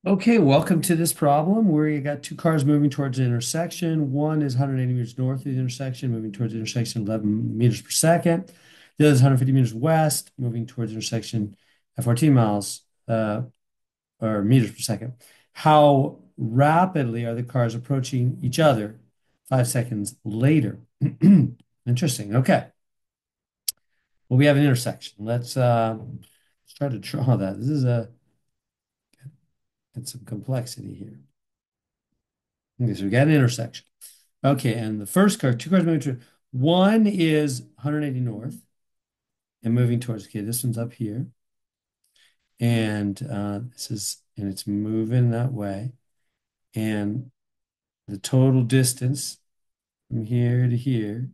Okay, welcome to this problem where you got two cars moving towards an intersection. One is 180 meters north of the intersection, moving towards the intersection 11 meters per second. The other is 150 meters west, moving towards the intersection at 14 miles or meters per second. How rapidly are the cars approaching each other 5 seconds later? Interesting. Okay. Well, we have an intersection. Let's try to draw that. This is a It's some complexity here. Okay, so we got an intersection. Okay, and the first car, two cars moving to one is 180 north and moving towards, okay, this one's up here. And and it's moving that way. And the total distance from here to here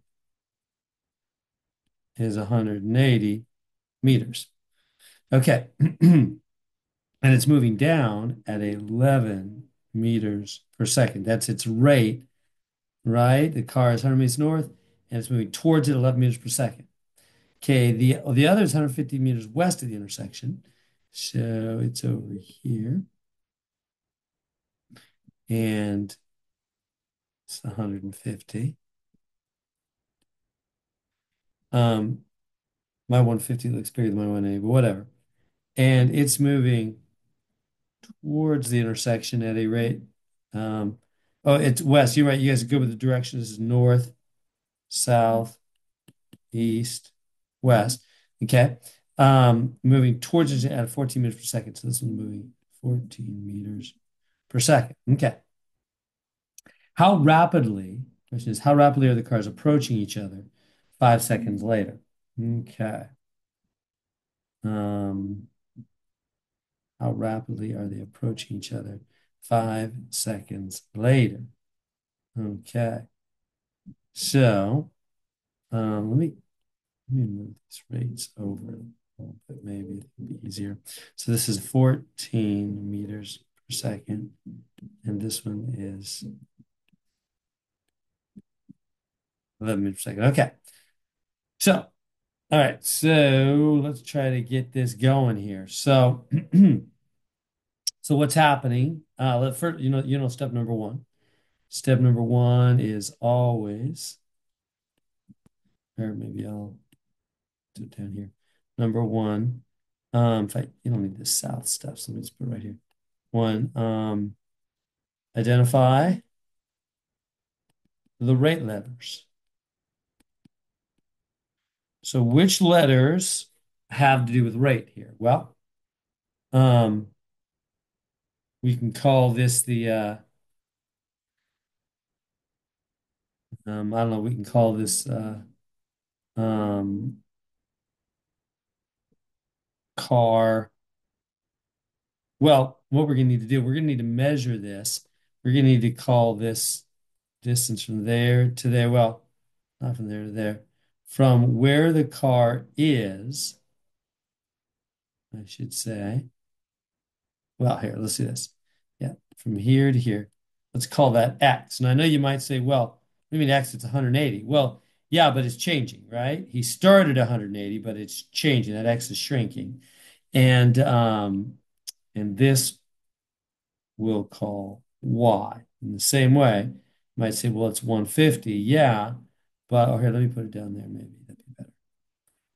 is 180 meters. Okay. And it's moving down at 11 meters per second. That's its rate, right? The car is 100 meters north and it's moving towards it 11 meters per second. Okay, the other is 150 meters west of the intersection. So it's over here. And it's 150. Um, my 150 looks bigger than my 180, but whatever. And it's moving towards the intersection at a rate. Um, oh, it's west. You're right. You guys are good with the directions. This is north, south, east, west. Okay. Moving towards it at 14 meters per second. So this one's moving 14 meters per second. Okay. How rapidly, question is, how rapidly are the cars approaching each other 5 seconds later? Okay. Um, how rapidly are they approaching each other 5 seconds later? Okay. So, let me move these rates over a little bit, maybe it'll be easier. So this is 14 meters per second, and this one is 11 meters per second. Okay. So, all right, so let's try to get this going here. So, so what's happening? Let first, step number one. Step number one is always, or maybe I'll do it down here. Number one, in fact, you don't need the south stuff, so let me just put it right here. One, identify the rate letters. So which letters have to do with rate here? Well, um, we can call this I don't know, we can call this um, car. Well, what we're going to need to do, we're going to need to measure this. We're going to need to call this distance from there to there. Well, not from there to there. From where the car is, I should say. Well, here, let's do this. Yeah, from here to here. Let's call that X. And I know you might say, well, I mean X, it's 180. Well, yeah, but it's changing, right? He started 180, but it's changing. That X is shrinking. And this we'll call Y. In the same way, you might say, well, it's 150. Yeah, but oh, here, let me put it down there. Maybe that'd be better.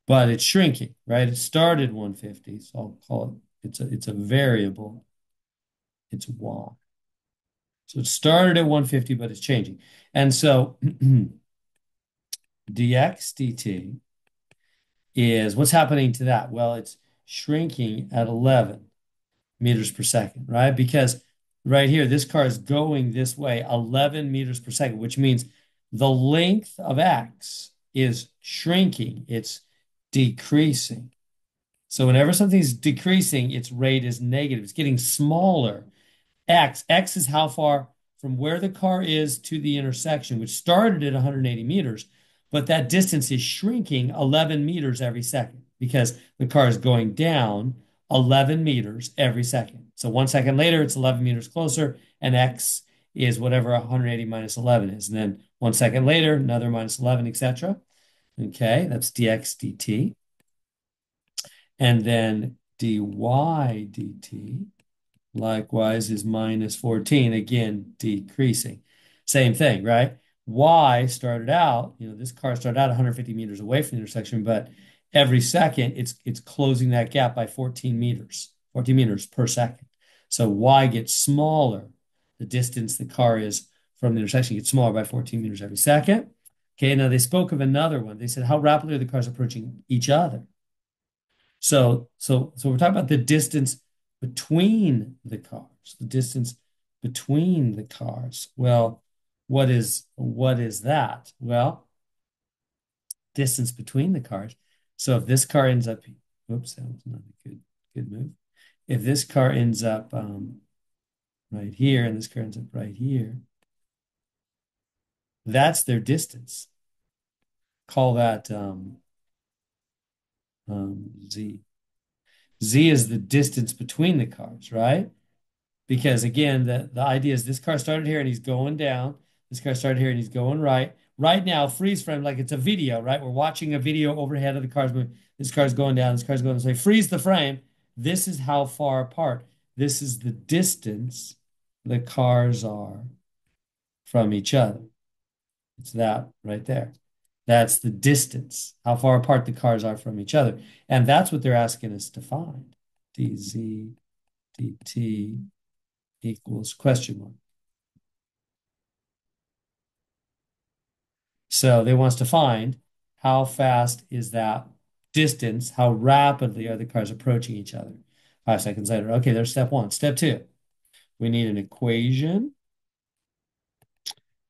But it's shrinking, right? It started 150, so I'll call it's a variable. It's Y. So it started at 150, but it's changing. And so dx dt is what's happening to that? Well, it's shrinking at 11 meters per second, right? Because right here, this car is going this way 11 meters per second, which means the length of x is shrinking, it's decreasing. So whenever something's decreasing, its rate is negative. It's getting smaller. X is how far from where the car is to the intersection, which started at 180 meters, but that distance is shrinking 11 meters every second because the car is going down 11 meters every second. So 1 second later, it's 11 meters closer, and X is whatever 180 minus 11 is. And then 1 second later, another minus 11, etc. Okay, that's dx dt. And then dy dt likewise is minus 14, again, decreasing. Same thing, right? Y started out, this car started out 150 meters away from the intersection, but every second it's closing that gap by 14 meters per second. So Y gets smaller. The distance the car is from the intersection gets smaller by 14 meters every second. Okay, now they spoke of another one. They said, how rapidly are the cars approaching each other? So we're talking about the distance between the cars, the distance between the cars. Well, what is that? Well, distance between the cars. So if this car ends up, oops, that was not a good move. If this car ends up right here and this car ends up right here, that's their distance. Call that Z. Z is the distance between the cars, right? Because again, the idea is this car started here and he's going down. This car started here and he's going right. Right now, freeze frame, like it's a video, right? We're watching a video overhead of the cars moving. This car's going down, this car's going this way. Freeze the frame. This is how far apart. This is the distance the cars are from each other. It's that right there. That's the distance, how far apart the cars are from each other. And that's what they're asking us to find. dz dt equals question mark. So they want us to find how fast is that distance, how rapidly are the cars approaching each other 5 seconds later. Okay, there's step one. Step two, we need an equation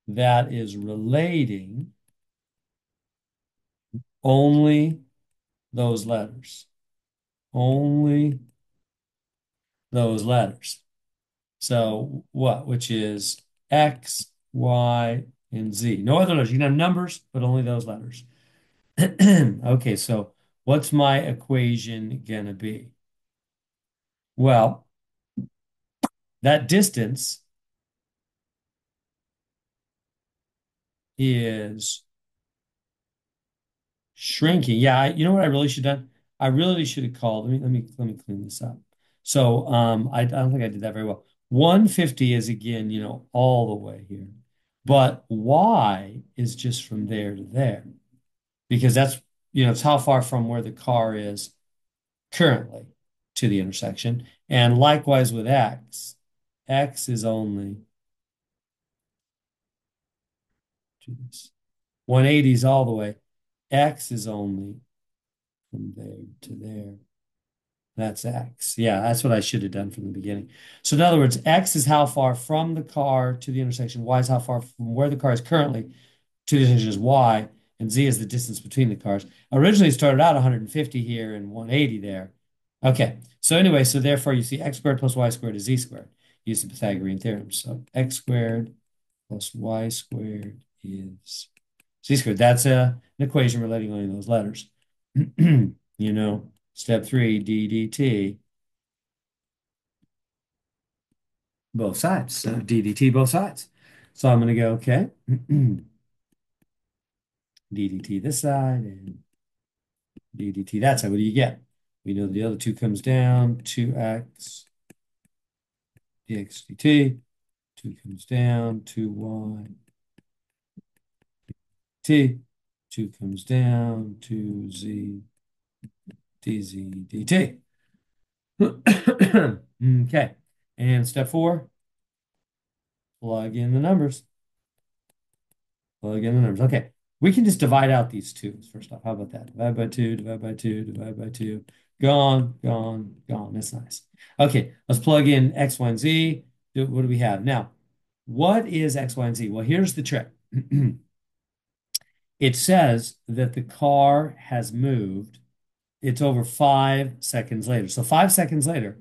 that is relating only those letters. Only those letters. So what? Which is X, Y, and Z. No other letters. You can have numbers, but only those letters. Okay, so what's my equation gonna be? Well, that distance is shrinking. Yeah, you know what I really should have done? I really should have called. Let me clean this up. So I don't think I did that very well. 150 is again, all the way here. But Y is just from there to there. Because that's, it's how far from where the car is currently to the intersection. And likewise with X, X is only, do this, 180 is all the way. X is only from there to there. That's X. Yeah, that's what I should have done from the beginning. So in other words, X is how far from the car to the intersection. Y is how far from where the car is currently to the intersection is Y. And Z is the distance between the cars. Originally started out 150 here and 180 there. Okay. So anyway, so therefore you see X squared plus Y squared is Z squared. Use the Pythagorean theorem. So X squared plus Y squared is Z squared. That's an equation relating only those letters. Step 3, d dt, both sides. So d dt, both sides. So I'm going to go, okay, d dt this side and d dt that side. What do you get? We know the other two comes down, 2x dx dt. 2 comes down, 2y t. 2 comes down, 2z dz dt. Okay. And step 4, plug in the numbers. Plug in the numbers. Okay. We can just divide out these twos first off. How about that? Divide by 2, divide by 2, divide by 2. Gone, gone, gone. That's nice. Okay. Let's plug in X, Y, and Z. What do we have? Now, what is X, Y, and Z? Well, here's the trick. It says that the car has moved. It's over 5 seconds later. So 5 seconds later,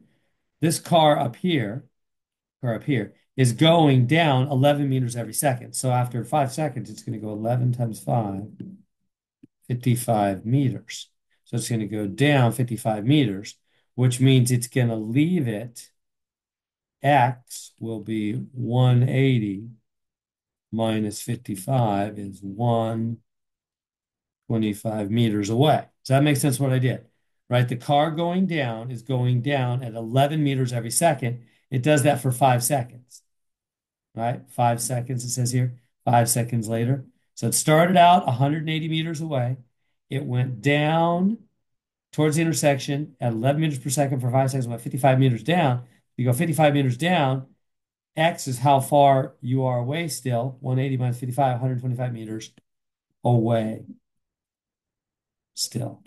this car up here is going down 11 meters every second. So after 5 seconds, it's going to go 11 times 5, 55 meters. So it's going to go down 55 meters, which means it's going to leave it. X will be 180 minus 55 is 125 meters away. Does that make sense what I did? Right? The car going down is going down at 11 meters every second. it does that for 5 seconds, right? 5 seconds, it says here, 5 seconds later. So it started out 180 meters away. It went down towards the intersection at 11 meters per second for 5 seconds, went 55 meters down. You go 55 meters down, X is how far you are away still. 180 minus 55, 125 meters away still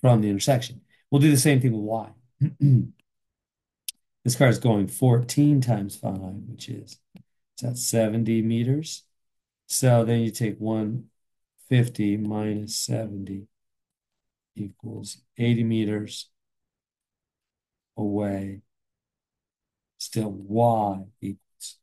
from the intersection. We'll do the same thing with Y. This car is going 14 times 5, which is at 70 meters. So then you take 150 minus 70 equals 80 meters away. Still Y equals,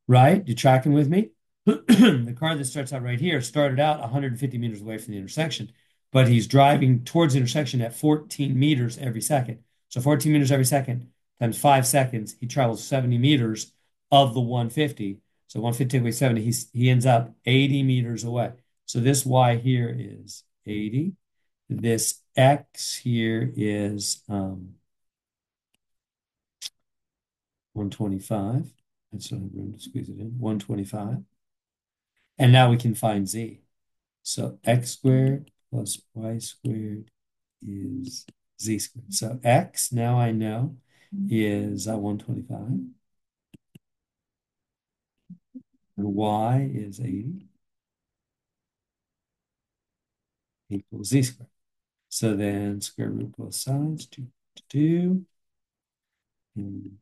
right? You tracking with me? The car that starts out right here started out 150 meters away from the intersection, but he's driving towards the intersection at 14 meters every second. So 14 meters every second times 5 seconds, he travels 70 meters of the 150. So 150 away 70, he ends up 80 meters away. So this Y here is 80. This X here is 125. That's not room to squeeze it in. 125. And now we can find Z. So X squared plus Y squared is Z squared. So X, now I know, is 125. And Y is 80 equals Z squared. So then square root both sides, 2 to 2. And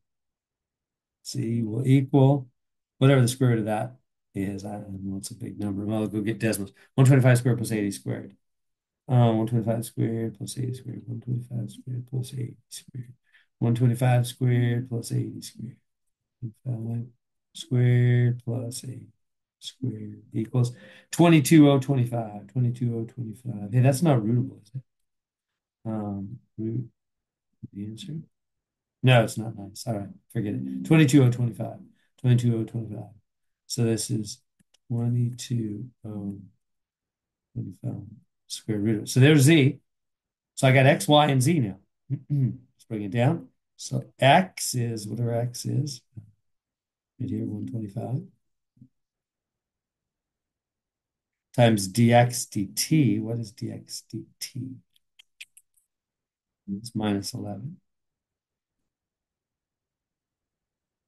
Z will equal whatever the square root of that is. I don't know, it's a big number. Well, I'll go get decimals. 125 squared plus 80 squared. 125 squared plus 80 squared. 125 squared plus 80 squared. 125 squared plus 80 squared. 5 squared plus 80 squared equals 22,025. 22,025. Hey, that's not rootable, is it? Root the answer. No, it's not nice. All right, forget it. 22,025. 22,025. So this is 22,025 square root of it. So there's Z. So I got X, Y, and Z now. Let's bring it down. So X is whatever X is. Right here, 125. Times dx dt. What is dx dt? It's minus 11.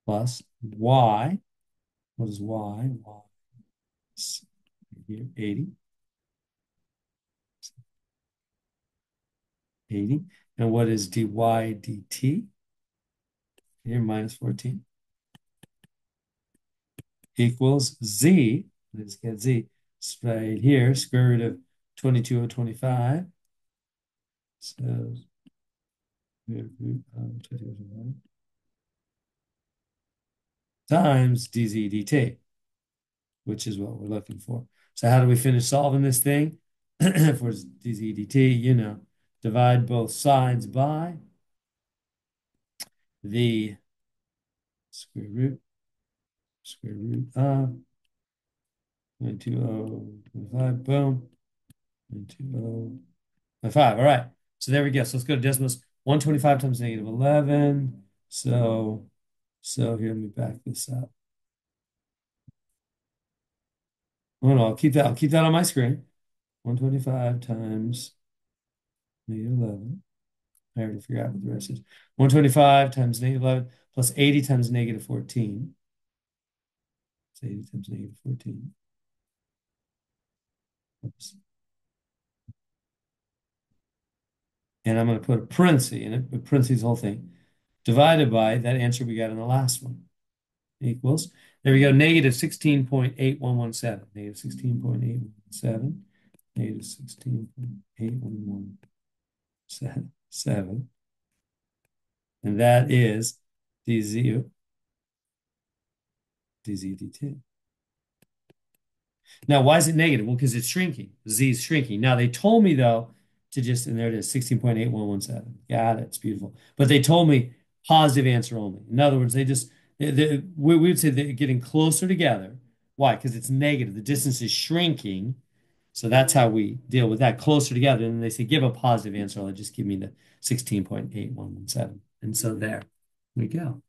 Plus Y. What is Y? Y is here, 80. 80. And what is dy dt? Here, minus 14. Equals Z. Let's get Z. It's right here, square root of 22,025. So, root of 22,025 times dz dt, which is what we're looking for. So how do we finish solving this thing? For dz dt, divide both sides by the square root of 22,025, boom, 22,025. All right, so there we go. So let's go to decimals. 125 times negative 11. So here, let me back this up. Oh, no, I'll keep that on my screen. 125 times negative 11. I already figured out what the rest is. 125 times negative 11 plus 80 times negative 14. It's 80 times negative 14. Oops. And I'm going to put a parenthesis in it, a parentheses whole thing, divided by that answer we got in the last one. Equals, there we go, negative 16.8117. Negative 16.817. Negative 16.8117. And that is dz dt. Now, why is it negative? Well, because it's shrinking. Z is shrinking. Now, they told me, though, to just, and there it is, 16.8117. Got it. It's beautiful. But they told me positive answer only. In other words, we would say they're getting closer together. Why? Because it's negative. The distance is shrinking. So that's how we deal with that, closer together. And they say, give a positive answer. They'll just give me the 16.8117. And so there we go.